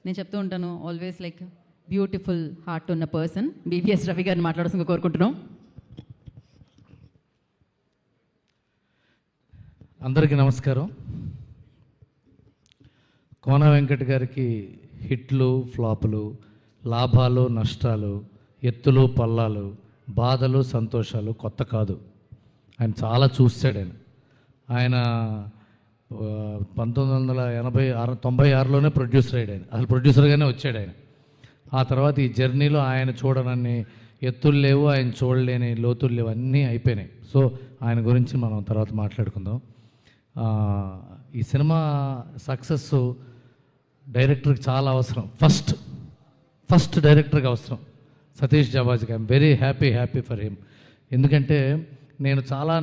నేను చెప్తూ ఉంటాను, ఆల్వేస్ లైక్ బ్యూటిఫుల్ హార్ట్ ఉన్న పర్సన్ బీవీఎస్ రవి గారిని మాట్లాడాల్సిందిగా కోరుకుంటున్నాం. అందరికీ నమస్కారం. కోన వెంకట్ గారికి హిట్లు, ఫ్లాపులు, లాభాలు, నష్టాలు, ఎత్తులు, పల్లాలు, బాధలు, సంతోషాలు కొత్త కాదు. ఆయన చాలా చూశాడు. ఆయన 1996లోనే ప్రొడ్యూసర్ అయ్యాడు. ఆయన అసలు ప్రొడ్యూసర్గానే వచ్చాడు ఆయన. ఆ తర్వాత ఈ జర్నీలో ఆయన చూడనన్ని ఎత్తులు లేవు, ఆయన చూడలేని లోతులు లేవు, అన్నీ అయిపోయినాయి. సో ఆయన గురించి మనం తర్వాత మాట్లాడుకుందాం. ఈ సినిమా సక్సెస్ డైరెక్టర్కి చాలా అవసరం. ఫస్ట్ డైరెక్టర్కి అవసరం సతీష్ జాబాజ్కి. I'm very happy for him. ఎందుకంటే నేను చాలా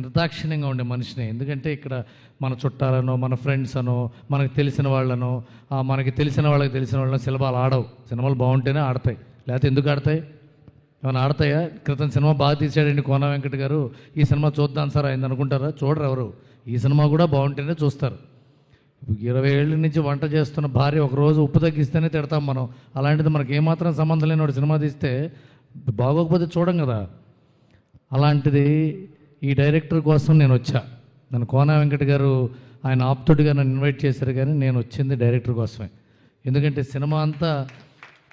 నిర్దాక్షిణ్యంగా ఉండే మనిషిని. ఎందుకంటే ఇక్కడ మన చుట్టాలనో, మన ఫ్రెండ్స్ అనో, మనకు తెలిసిన వాళ్ళనో, మనకి తెలిసిన వాళ్ళని సినిమాలు ఆడవు. సినిమాలు బాగుంటేనే ఆడతాయి, లేకపోతే ఎందుకు ఆడతాయి? ఏమైనా ఆడతాయా? క్రితం సినిమా బాగా తీసాడండి కోన వెంకట్ గారు, ఈ సినిమా చూద్దాం సార్ అయింది అనుకుంటారా? చూడరు ఎవరు. ఈ సినిమా కూడా బాగుంటేనే చూస్తారు. 20 ఏళ్ళ నుంచి వంట చేస్తున్న భార్య ఒకరోజు ఉప్పు తగ్గిస్తేనే తిడతాం మనం. అలాంటిది మనకి ఏమాత్రం సంబంధం లేని వాడు సినిమా తీస్తే బాగోకపోతే చూడం కదా. అలాంటిది ఈ డైరెక్టర్ కోసం నేను వచ్చా. నన్ను కోన వెంకట్ గారు ఆయన ఆప్తుడిగా నన్ను ఇన్వైట్ చేశారు, కానీ నేను వచ్చింది డైరెక్టర్ కోసమే. ఎందుకంటే సినిమా అంతా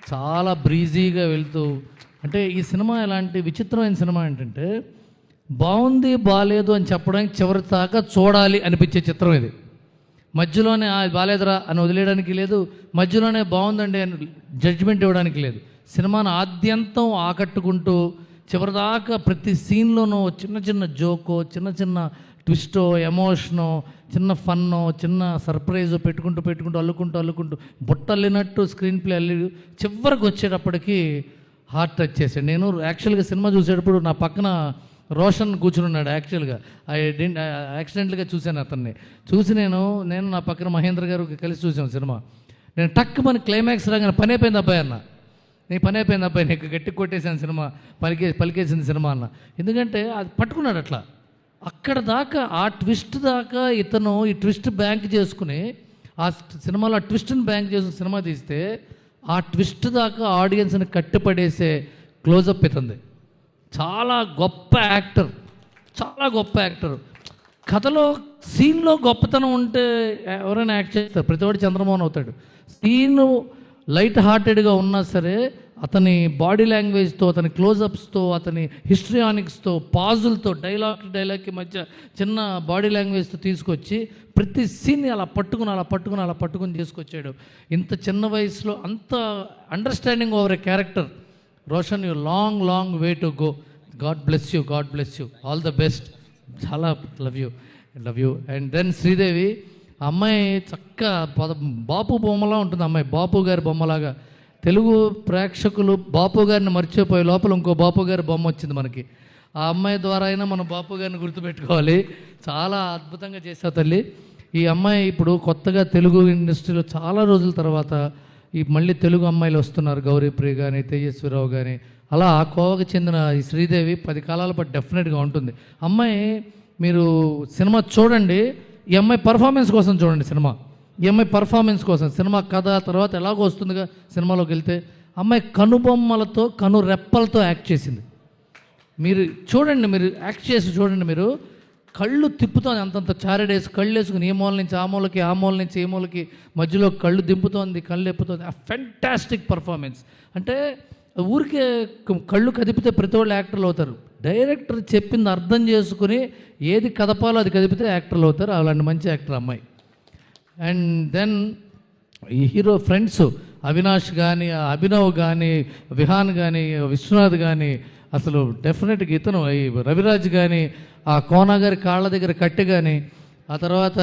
చాలా బ్రీజీగా వెళ్తూ, అంటే ఈ సినిమా ఎలాంటి విచిత్రమైన సినిమా ఏంటంటే బాగుంది బాగాలేదు అని చెప్పడానికి చివరి దాకా చూడాలి అనిపించే చిత్రం ఇది. మధ్యలోనే బాగాలేదురా అని వదిలేయడానికి లేదు, మధ్యలోనే బాగుందండి అని జడ్జిమెంట్ ఇవ్వడానికి లేదు. సినిమాను ఆద్యంతం ఆకట్టుకుంటూ చివరిదాకా ప్రతి సీన్లోనూ చిన్న జోకో, చిన్న ట్విస్టో, ఎమోషనో, చిన్న ఫన్నో, చిన్న సర్ప్రైజో పెట్టుకుంటూ అల్లుకుంటూ బుట్టల్లినట్టు స్క్రీన్ ప్లే అల్లి చివరికి వచ్చేటప్పటికి హార్ట్ టచ్ చేశాడు. నేను యాక్చువల్గా సినిమా చూసేటప్పుడు నా పక్కన రోషన్ కూర్చుని ఉన్నాడు. యాక్సిడెంట్గా చూశాను అతన్ని. చూసి నేను నా పక్కన మహేంద్ర గారు కలిసి చూసాను సినిమా. నేను టక్ మన క్లైమాక్స్ రాగానే పని అయిపోయింది అబ్బాయి అన్న, నీ పని అయిపోయింది అబ్బాయి, నీకు గట్టి కొట్టేసాను సినిమా, పలికేసింది సినిమా అన్న. ఎందుకంటే అది పట్టుకున్నాడు అట్లా. అక్కడ దాకా ఆ ట్విస్ట్ దాకా ఇతను ఈ ట్విస్ట్ బ్యాంక్ చేసుకుని ఆ సినిమాలో ఆ ట్విస్ట్ని బ్యాంక్ చేసుకుని సినిమా తీస్తే ఆ ట్విస్ట్ దాకా ఆడియన్స్ని కట్టిపడేసే క్లోజప్ ఇతంది. చాలా గొప్ప యాక్టర్. కథలో సీన్లో గొప్పతనం ఉంటే ఎవరైనా యాక్ట్ చేస్తారు. ప్రతివాడు చంద్రమోహన్ అవుతాడు. సీను లైట్ హార్టెడ్గా ఉన్నా సరే అతని బాడీ లాంగ్వేజ్తో, అతని క్లోజప్స్తో, అతని హిస్ట్రియానిక్స్తో, పాజులతో, డైలాగ్కి మధ్య చిన్న బాడీ లాంగ్వేజ్తో తీసుకొచ్చి ప్రతి సీన్ని అలా పట్టుకుని తీసుకొచ్చాడు. ఇంత చిన్న వయసులో అంత understanding over a character. Roshan, you long way to go. God bless you. All the best. చాలా love you. And then Sridevi అమ్మాయి బాపు బొమ్మలా ఉంటుంది. అమ్మాయి బాపు గారి బొమ్మలాగా. తెలుగు ప్రేక్షకులు బాపు గారిని మర్చిపోయే లోపల ఇంకో బాపు గారి బొమ్మ వచ్చింది మనకి. ఆ అమ్మాయి ద్వారా అయినా మనం బాపు గారిని గుర్తుపెట్టుకోవాలి. చాలా అద్భుతంగా చేసావు తల్లి. ఈ అమ్మాయి ఇప్పుడు కొత్తగా తెలుగు ఇండస్ట్రీలో చాలా రోజుల తర్వాత మళ్ళీ తెలుగు అమ్మాయిలు వస్తున్నారు. గౌరీప్రియ కానీ, తేజస్విరావు కానీ, అలా ఆ కోవకు చెందిన ఈ శ్రీదేవి 10 కాలాల పాటు డెఫినెట్గా ఉంటుంది. అమ్మాయి మీరు సినిమా చూడండి, ఈ అమ్మాయి పర్ఫార్మెన్స్ కోసం చూడండి సినిమా. ఈ అమ్మాయి పర్ఫార్మెన్స్ కోసం సినిమా కథ తర్వాత ఎలాగో వస్తుందిగా సినిమాలోకి వెళ్తే అమ్మాయి కనుబొమ్మలతో, రెప్పలతో యాక్ట్ చేసింది. మీరు చూడండి, మీరు యాక్ట్ చేసి చూడండి. మీరు కళ్ళు తిప్పుతోంది, అంతంత చారెడేసి కళ్ళు వేసుకుని ఈ మూల నుంచి ఆ మూలకి, ఆ మూల నుంచి ఈ మూలకి మధ్యలో కళ్ళు దింపుతోంది, కళ్ళు ఎప్పుతోంది. ఆ ఫెంటాస్టిక్ పర్ఫార్మెన్స్. అంటే ఊరికే కళ్ళు కదిపితే ప్రతి వాళ్ళు యాక్టర్లు అవుతారు. డైరెక్టర్ చెప్పింది అర్థం చేసుకుని ఏది కదపాలో అది కదిపితే యాక్టర్లు అవుతారు. అలాంటి మంచి యాక్టర్ అమ్మాయి. అండ్ దెన్ ఈ హీరో ఫ్రెండ్స్ అవినాష్ కానీ, అభినవ్ కానీ, విహాన్ కానీ, విశ్వనాథ్ కానీ, అసలు డెఫినెట్గా ఇతను ఈ రవిరాజ్ కానీ, ఆ కోన గారి కాళ్ళ దగ్గర కట్టె కానీ, ఆ తర్వాత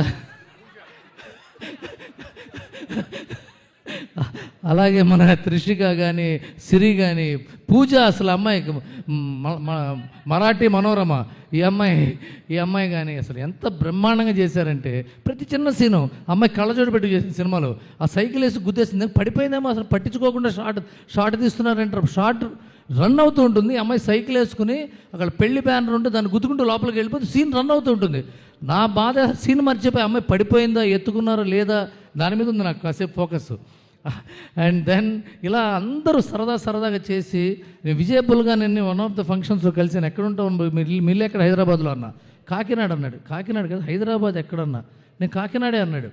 అలాగే మన త్రిషిక కానీ, సిరి కానీ, పూజ, అసలు అమ్మాయికి మరాఠీ మనోరమ ఈ అమ్మాయి కానీ అసలు ఎంత బ్రహ్మాండంగా చేశారంటే ప్రతి చిన్న సీను అమ్మాయి కళ్ళజోడు పెట్టి చేసిన సినిమాలో ఆ సైకిల్ వేసి గుద్దేసింది, పడిపోయిందేమో అసలు పట్టించుకోకుండా షార్ట్ తీస్తున్నారంటారు. షార్ట్ రన్ అవుతూ ఉంటుంది. అమ్మాయి సైకిల్ వేసుకుని అక్కడ పెళ్లి బ్యానర్ ఉంటే దాన్ని గుద్దుకుంటూ లోపలికి వెళ్ళిపోతే సీన్ రన్ అవుతూ ఉంటుంది. నా బాధ సీన్ మర్చిపోయి అమ్మాయి పడిపోయిందా, ఎత్తుకున్నారో లేదా దాని మీద ఉంది నాకు కాసేపు ఫోకస్. అండ్ దెన్ ఇలా అందరూ సరదాగా చేసి నేను విజయబుల్గా నేను వన్ ఆఫ్ ద ఫంక్షన్స్లో కలిసాను. ఎక్కడ ఉంటావు మిల్లు ఎక్కడ? హైదరాబాద్లో అన్నా. కాకినాడ అన్నాడు. కాకినాడ కదా, హైదరాబాద్ ఎక్కడన్నా? నేను కాకినాడే అన్నాడు.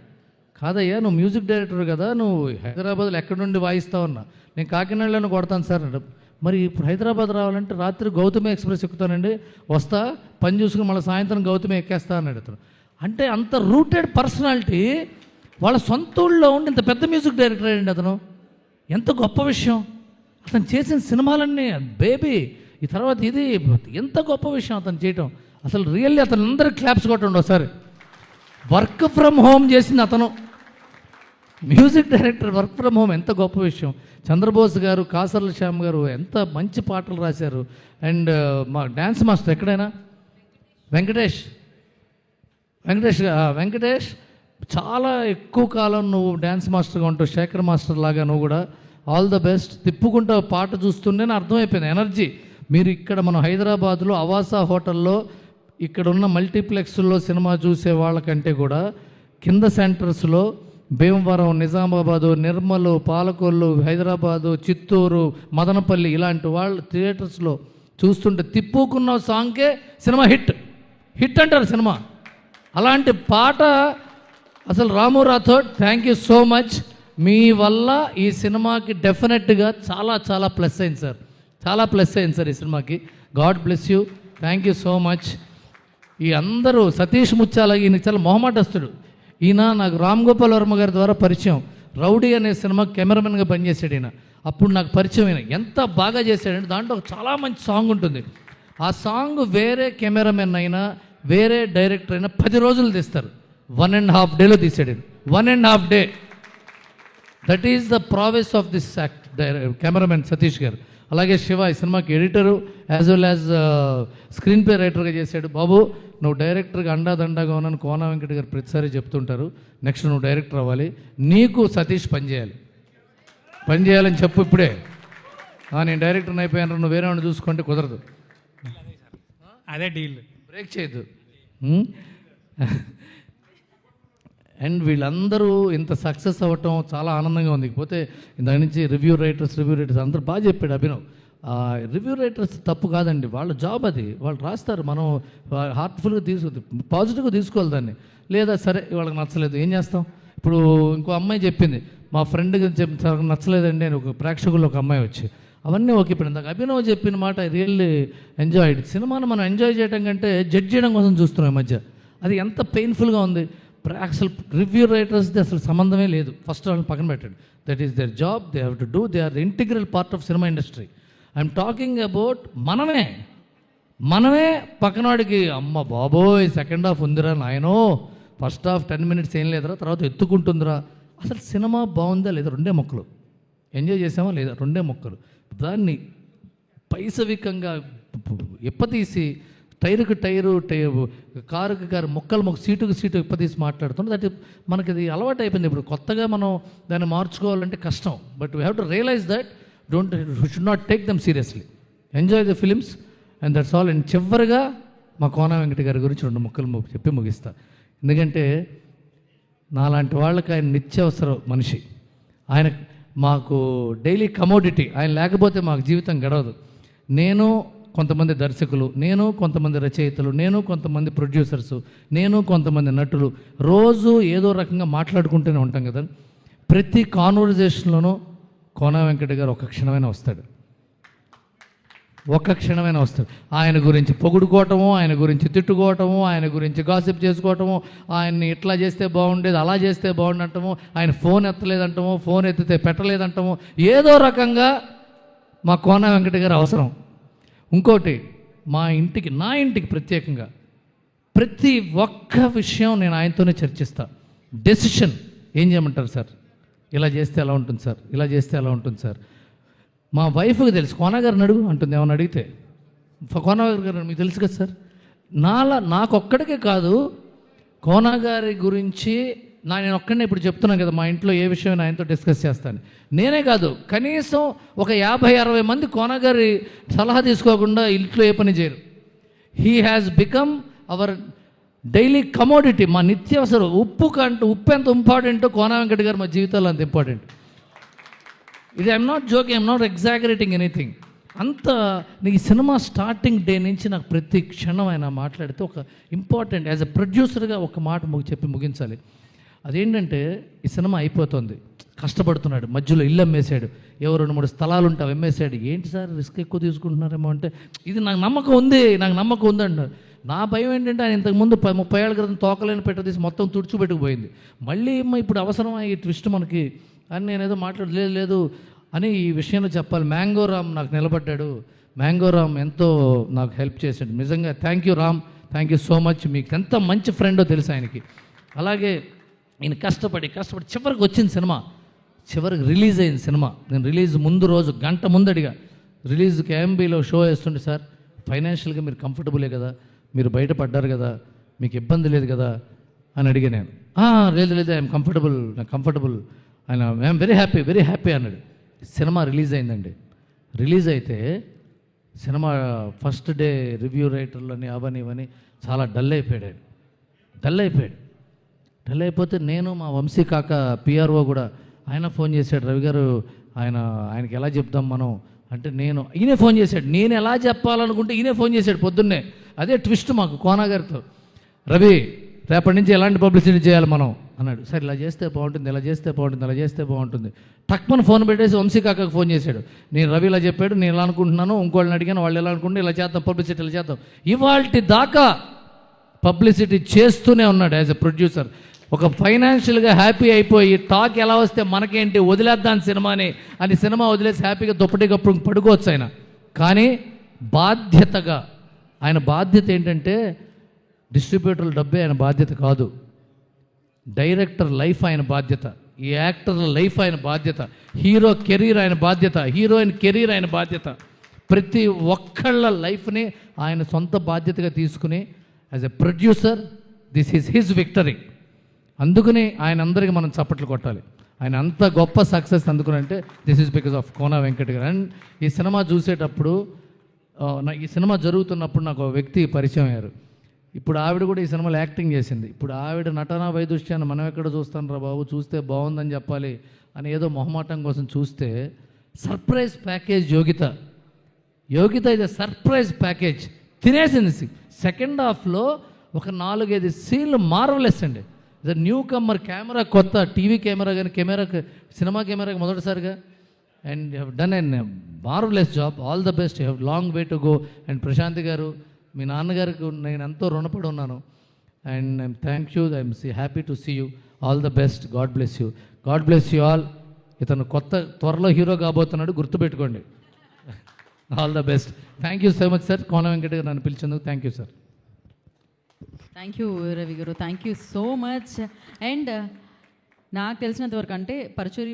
కాదయ్యా నువ్వు మ్యూజిక్ డైరెక్టర్ కదా, నువ్వు హైదరాబాద్లో ఎక్కడ నుండి వాయిస్తావన్నా. నేను కాకినాడలోనే కొడతాను సార్ అన్నాడు. మరి ఇప్పుడు హైదరాబాద్ రావాలంటే రాత్రి గౌతమి ఎక్స్ప్రెస్ ఎక్కుతానండి, వస్తా పని చూసుకుని మళ్ళీ సాయంత్రం గౌతమి ఎక్కేస్తా అన్నాడు అతను. అంటే అంత రూటెడ్ పర్సనాలిటీ, వాళ్ళ సొంత ఊళ్ళో ఉండి ఇంత పెద్ద మ్యూజిక్ డైరెక్టర్ అయ్యండి అతను. ఎంత గొప్ప విషయం! అతను చేసిన సినిమాలన్నీ బేబీ, ఈ తర్వాత ఇది ఎంత గొప్ప విషయం అతను చేయటం. అసలు రియల్లీ అతను అందరికి క్లాప్స్ కొట్టండి ఒకసారి. వర్క్ ఫ్రమ్ హోమ్ చేసింది అతను, music director work from home, ఎంత గొప్ప విషయం. చంద్రబోస్ గారు, కాసర్ల శ్యామ్ గారు ఎంత మంచి పాటలు రాశారు. అండ్ మా డ్యాన్స్ మాస్టర్ ఎక్కడైనా వెంకటేష్ చాలా ఎక్కువ కాలం నువ్వు డ్యాన్స్ మాస్టర్గా ఉంటావు, శేఖర్ మాస్టర్ లాగా నువ్వు కూడా. All the best. తిప్పుకుంటావు పాట చూస్తుంటేనే అర్థమైపోయింది ఎనర్జీ. మీరు ఇక్కడ మనం హైదరాబాద్లో అవాసా హోటల్లో ఇక్కడ ఉన్న మల్టీప్లెక్స్లో సినిమా చూసే వాళ్ళకంటే కూడా కింద సెంటర్స్లో భీమవరం, నిజామాబాదు, నిర్మలు, పాలకొల్లు, హైదరాబాదు, చిత్తూరు, మదనపల్లి ఇలాంటి వాళ్ళ థియేటర్స్లో చూస్తుంటే తిప్పుకున్న సాంగ్కే సినిమా హిట్ అంటారు సినిమా. అలాంటి పాట అసలు Ramu Rathod, thank you so much. మీ వల్ల ఈ సినిమాకి డెఫినెట్గా చాలా ప్లస్ అయింది సార్, చాలా ప్లస్ అయింది సార్ ఈ సినిమాకి. God bless you, thank you so much. ఈ అందరూ సతీష్ ముత్యాల, ఈయన చాలా మొహమాటస్తుడు. ఈయన నాకు రామ్ గోపాల్ వర్మ గారి ద్వారా పరిచయం. రౌడీ అనే సినిమా కెమెరామెన్గా పనిచేశాడు ఈయన. అప్పుడు నాకు పరిచయం అయిన ఎంత బాగా చేశాడంటే దాంట్లో చాలా మంచి సాంగ్ ఉంటుంది. ఆ సాంగ్ వేరే కెమెరామెన్ అయినా వేరే డైరెక్టర్ అయినా 10 రోజులు తీస్తారు, 1.5 డేలో తీసాడు. 1.5 day. That is the prowess of this act cameraman Satish garu. అలాగే శివ ఈ సినిమాకి editor as well as screenplay రైటర్గా చేశాడు. బాబు నువ్వు డైరెక్టర్గా అండాదండాగా ఉన్నాను కోన వెంకట గారు ప్రతిసారి చెప్తుంటారు, నెక్స్ట్ నువ్వు డైరెక్టర్ అవ్వాలి, నీకు సతీష్ పనిచేయాలని చెప్పు ఇప్పుడే. నేను డైరెక్టర్ని అయిపోయాను, నువ్వు వేరే వాడిని చూసుకుంటే కుదరదు, అదే డీల్, బ్రేక్ చేయొద్దు. అండ్ వీళ్ళందరూ ఇంత సక్సెస్ అవ్వటం చాలా ఆనందంగా ఉంది. పోతే దాని నుంచి రివ్యూ రైటర్స్ అందరూ బాగా చెప్పాడు అభినవ్. రివ్యూ రైటర్స్ తప్పు కాదండి, వాళ్ళ జాబ్ అది, వాళ్ళు రాస్తారు, మనం హార్ట్ఫుల్గా పాజిటివ్గా తీసుకోవాలి దాన్ని. లేదా సరే వాళ్ళకి నచ్చలేదు ఏం చేస్తాం. ఇప్పుడు ఇంకో అమ్మాయి చెప్పింది, మా ఫ్రెండ్కి నచ్చలేదండి అని ఒక ప్రేక్షకుల్లో ఒక అమ్మాయి వచ్చి, అవన్నీ ఓకే. ఇప్పుడు ఇందాక అభినవ్ చెప్పిన మాట ఐ రియల్లీ ఎంజాయ్డ్. సినిమాను మనం ఎంజాయ్ చేయడం కంటే జడ్జ్ చేయడం కోసం చూస్తున్నాం ఈ మధ్య. అది ఎంత పెయిన్ఫుల్గా ఉంది. అసలు రివ్యూ రైటర్స్ది అసలు సంబంధమే లేదు. ఫస్ట్ వాళ్ళని పక్కన పెట్టండి. That is their job, they have to do, they are the integral part of cinema industry. I'm talking about మనమే పక్కనవాడికి అమ్మ బాబోయ్ సెకండ్ హాఫ్ ఉందిరా నాయనో, ఫస్ట్ హాఫ్ 10 minutes ఏం లేదురా, తర్వాత ఎత్తుకుంటుందిరా. అసలు సినిమా బాగుందా లేదా, 2 ముక్కలు. ఎంజాయ్ చేసామా లేదా, 2 ముక్కలు. దాన్ని పైసవికంగా ఇప్పతీసి టైరుకు టైరు కారుకు కారు మొక్కలు సీటుకు సీటు ఇప్పతీసి మాట్లాడుతున్నాం. దట్ మనకి ఇది అలవాటు అయిపోయింది. ఇప్పుడు కొత్తగా మనం దాన్ని మార్చుకోవాలంటే కష్టం. But we have to realise that should not take them seriously, enjoy the films and that's all. And చివరిగా మా కోన వెంకట గారి గురించి 2 ముక్కలు చెప్పి ముగిస్తా. ఎందుకంటే నాలాంటి వాళ్ళకి ఆయన నిత్యావసర మనిషి. ఆయన మాకు డైలీ కమోడిటీ. ఆయన లేకపోతే మాకు జీవితం గడవదు. నేను కొంతమంది దర్శకులు, నేను కొంతమంది రచయితలు, నేను కొంతమంది ప్రొడ్యూసర్స్, నేను కొంతమంది నటులు రోజు ఏదో రకంగా మాట్లాడుకుంటూనే ఉంటాం కదా. ప్రతి కాన్వర్జేషన్లోనూ కోన వెంకట గారు ఒక క్షణమైనా వస్తాడు. ఆయన గురించి పొగుడుకోవటము, ఆయన గురించి తిట్టుకోవటము, ఆయన గురించి గాసిప్ చేసుకోవటము, ఆయన్ని ఇట్లా చేస్తే బాగుండేది, అలా చేస్తే బాగుండటము, ఆయన ఫోన్ ఎత్తలేదంటము, ఫోన్ ఎత్తితే పెట్టలేదంటము, ఏదో రకంగా మా కోన వెంకట గారు అవసరం. ఇంకోటి, నా ఇంటికి ప్రత్యేకంగా ప్రతి ఒక్క విషయం నేను ఆయనతోనే చర్చిస్తా. డెసిషన్ ఏం చేయమంటారు సార్, ఇలా చేస్తే ఎలా ఉంటుంది సార్, ఇలా చేస్తే ఎలా ఉంటుంది సార్. మా వైఫ్కి తెలుసు, కోనగారిని అడుగు అంటుంది ఏమన్నా అడిగితే. కోనగారు గారు మీకు తెలుసు కదా సార్. నాకొక్కడికే కాదు, కోనగారి గురించి నేను ఒక్కడనే ఇప్పుడు చెప్తున్నాను కదా, మా ఇంట్లో ఏ విషయం ఆయనతో డిస్కస్ చేస్తాను. నేనే కాదు, కనీసం ఒక 50-60 మంది కోనగారి సలహా తీసుకోకుండా ఇంట్లో ఏ పని చేయరు. He has become hour daily commodity, మా నిత్యావసరం. ఉప్పు ఎంత ఇంపార్టెంటో కోన వెంకట గారు మా జీవితాల్లో అంత ఇంపార్టెంట్. ఇది I'm not joking, I'm not exaggerating anything. అంత ఈ సినిమా స్టార్టింగ్ డే నుంచి నాకు ప్రతి క్షణం ఆయన మాట్లాడితే ఒక ఇంపార్టెంట్ యాజ్ ఎ ప్రొడ్యూసర్గా ఒక మాట చెప్పి ముగించాలి. అదేంటంటే ఈ సినిమా అయిపోతుంది, కష్టపడుతున్నాడు, మధ్యలో ఇల్లు అమ్మేశాడు, 2-3 స్థలాలు ఉంటావు అమ్మేశాడు. ఏంటి సార్ రిస్క్ ఎక్కువ తీసుకుంటున్నారేమో అంటే, ఇది నాకు నమ్మకం ఉంది అంటున్నారు. నా భయం ఏంటంటే ఆయన ఇంతకుముందు 30 ఏళ్ళ క్రితం తోకలేని పెట్టదీసి మొత్తం తుడిచిపెట్టుకుపోయింది. మళ్ళీ ఇప్పుడు అవసరమా ఈ ట్విస్ట్ మనకి అని నేనేదో లేదు అని ఈ విషయంలో చెప్పాలి. మ్యాంగో రామ్ నాకు నిలబడ్డాడు. మ్యాంగో రామ్ ఎంతో నాకు హెల్ప్ చేశాడు. నిజంగా thank you Ram, thank you so much. మీకు ఎంత మంచి ఫ్రెండో తెలుసు ఆయనకి. అలాగే ఈయన కష్టపడి చివరికి వచ్చింది సినిమా, చివరికి రిలీజ్ అయింది సినిమా. నేను రిలీజ్ ముందు రోజు గంట ముందడిగా రిలీజ్కి AMBలో షో వేస్తుండే, సార్ ఫైనాన్షియల్గా మీరు కంఫర్టబులే కదా, మీరు బయటపడ్డారు కదా, మీకు ఇబ్బంది లేదు కదా అని అడిగా నేను. లేదు ఐఎమ్ కంఫర్టబుల్, నాకు కంఫర్టబుల్. ఆయన ఐఎమ్ వెరీ హ్యాపీ అన్నాడు. సినిమా రిలీజ్ అయిందండి. రిలీజ్ అయితే సినిమా ఫస్ట్ డే రివ్యూ రైటర్లని అవని ఇవని చాలా డల్ అయిపోతే నేను మా వంశీ కాక PRO కూడా ఆయన ఫోన్ చేశాడు, రవి గారు ఆయనకి ఎలా చెప్దాం మనం అంటే, ఈయనే ఫోన్ చేశాడు. నేను ఎలా చెప్పాలనుకుంటే ఈయనే ఫోన్ చేశాడు పొద్దున్నే. అదే ట్విస్ట్ మాకు కోన గారితో. రవి రేపటి నుంచి ఎలాంటి పబ్లిసిటీ చేయాలి మనం అన్నాడు. సరే ఇలా చేస్తే బాగుంటుంది, అలా చేస్తే బాగుంటుంది. టక్మన్ ఫోన్ పెట్టేసి వంశీ కాకకు ఫోన్ చేశాడు. నేను రవి ఇలా చెప్పాడు, నేను ఇలా అనుకుంటున్నాను, ఇంకోళ్ళని అడిగాను, వాళ్ళు ఎలా అనుకుంటే ఇలా చేద్దాం, పబ్లిసిటీ ఇలా చేద్దాం. ఇవాల్టి దాకా పబ్లిసిటీ చేస్తూనే ఉన్నాడు యాజ్ ఎ ప్రొడ్యూసర్. ఒక ఫైనాన్షియల్గా హ్యాపీ అయిపోయి టాక్ ఎలా వస్తే మనకేంటి, వదిలేద్దాం సినిమాని అని సినిమా వదిలేసి హ్యాపీగా దుప్పటి కప్పుడు పడుకోవచ్చు ఆయన. కానీ బాధ్యతగా ఆయన బాధ్యత ఏంటంటే, డిస్ట్రిబ్యూటర్ల డబ్బే ఆయన బాధ్యత కాదు, డైరెక్టర్ లైఫ్ ఆయన బాధ్యత, ఈ యాక్టర్ల లైఫ్ ఆయన బాధ్యత, హీరో కెరీర్ ఆయన బాధ్యత, హీరోయిన్ కెరీర్ ఆయన బాధ్యత. ప్రతి ఒక్కళ్ళ లైఫ్ని ఆయన సొంత బాధ్యతగా తీసుకుని as a producer this is his victory. అందుకని ఆయన అందరికీ మనం చప్పట్లు కొట్టాలి. ఆయన అంత గొప్ప సక్సెస్ అందుకునంటే this is because of Kona Venkata garu. And ఈ సినిమా చూసేటప్పుడు ఈ సినిమా జరుగుతున్నప్పుడు నాకు ఒక వ్యక్తి పరిచయం అయ్యారు. ఇప్పుడు ఆవిడ కూడా ఈ సినిమాలో యాక్టింగ్ చేసింది. ఇప్పుడు ఆవిడ నటన వైదుష్యాన్ని మనం ఎక్కడ చూస్తాను రా బాబు, చూస్తే బాగుందని చెప్పాలి అని ఏదో మొహమాటం కోసం చూస్తే సర్ప్రైజ్ ప్యాకేజ్ యోగిత ఇది సర్ప్రైజ్ ప్యాకేజ్ తినేసింది. సెకండ్ హాఫ్లో ఒక 4-5 సీన్లు మార్వలెస్ అండి. ద న్యూ కమ్మర్, కెమెరా కొత్త, టీవీ కెమెరా కానీ సినిమా కెమెరాకి మొదటిసారిగా. And you have done an marvellous job. All the best, you have long way to go. And Prashanth garu, మీ నాన్నగారికి నేను ఎంతో రుణపడి ఉన్నాను. And I'm thank you, I'm happy to see you. All the best, God bless you all. ఇతను త్వరలో hero కాబోతున్నాడు, గుర్తుపెట్టుకోండి. All the best. Thank you so much sir, కోన వెంకట గారు నన్ను పిలిచేందుకు thank you sir. Thank you Ravi garu, thank you so much. And నాకు తెలిసినంత వరకు అంటే పరచూరి